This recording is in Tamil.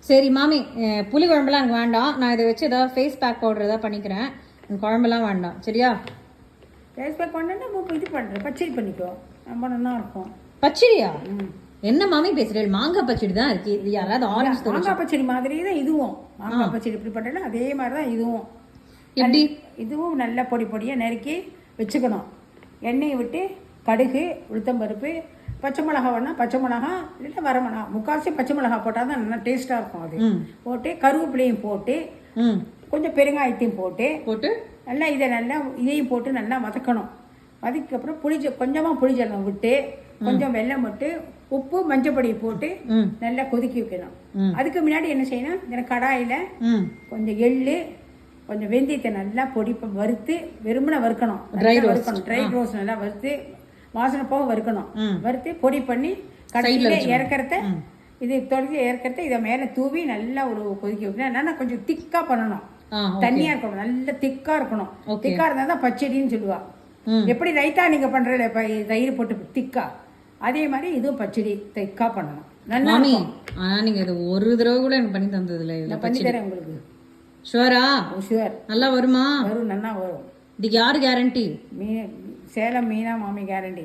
சரி மாமி, புளி குழம்புலாம் எனக்கு வேண்டாம். நான் இதை வச்சு ஏதாவது ஃபேஸ் பேக் பவுடர் ஏதாவது பண்ணிக்கிறேன். எனக்கு குழம்புலாம் வேண்டாம், சரியா? ஃபேஸ் பேக் பண்ணா இது பண்ணுறேன், பச்சடி பண்ணிக்கோ, ரொம்ப நல்லா இருக்கும். பச்சடியா? என்ன மாமி பேசுறீங்க? மாங்காய் பச்சடி தான் இருக்கு. இது யாராவது ஆரஞ்சு தோல் மாங்காய் பச்சடி மாதிரி தான் இதுவும். மாங்காய் பச்சடி இப்படி பண்ணுறேன்னா அதே மாதிரி தான் இதுவும். எப்படி? இதுவும் நல்லா பொடி பொடியாக நறுக்கி வச்சுக்கணும். எண்ணெயை விட்டு கடுகு, உளுத்தம்பருப்பு, பச்சை மிளகா வேணா பச்சை மிளகா, இல்லைன்னா வரமிளகா, முக்கால்வாசி பச்சை மிளகா போட்டால் தான் நல்லா டேஸ்ட்டாக இருக்கும். அது போட்டு கருவேப்பிலையும் போட்டு கொஞ்சம் பெருங்காயத்தையும் போட்டு நல்லா இதையும் போட்டு நல்லா வதக்கணும். வதக்கப்புறம் கொஞ்சமாக புளிஜலம் விட்டு கொஞ்சம் வெல்லம் விட்டு உப்பு மஞ்சப்பொடி போட்டு நல்லா கொதிக்கி வைக்கணும். அதுக்கு முன்னாடி என்ன செய்யணும், இந்த கடாயில் கொஞ்சம் எள்ளு, கொஞ்சம் வெந்தயத்தை நல்லா வறுத்து வெறுமனை வறுக்கணும். ட்ரை ரோஸ் நல்லா வறுத்து வாசனை போக வறுக்கணும். வறுத்து பொடி பண்ணி கடைசியில் இறக்கிறத இதை மேலே தூவி நல்லா ஒரு கொதிக்க வைக்கணும். என்னன்னா கொஞ்சம் திக்காக பண்ணணும், தண்ணியாக இருக்கணும், நல்ல திக்காக இருக்கணும். திக்காக இருந்தால் தான் பச்சடின்னு சொல்லுவா. எப்படி ரைத்தா நீங்கள் பண்ணுறல தயிர் போட்டு திக்கா, அதே மாதிரி இதுவும் பச்சடி திக்கா பண்ணணும். நல்லா ஆனால் நீங்கள் இது ஒரு தடவை கூட எனக்கு பண்ணி தந்ததில்லை. நான் பண்ணி தரேன் உங்களுக்கு. ஷுவரா? ஷுவர். நல்லா வருமா? வரும், நல்லா வரும். இதுக்கு யார் கேரண்டி? சேலம் மீனா மாமி கேரண்டி.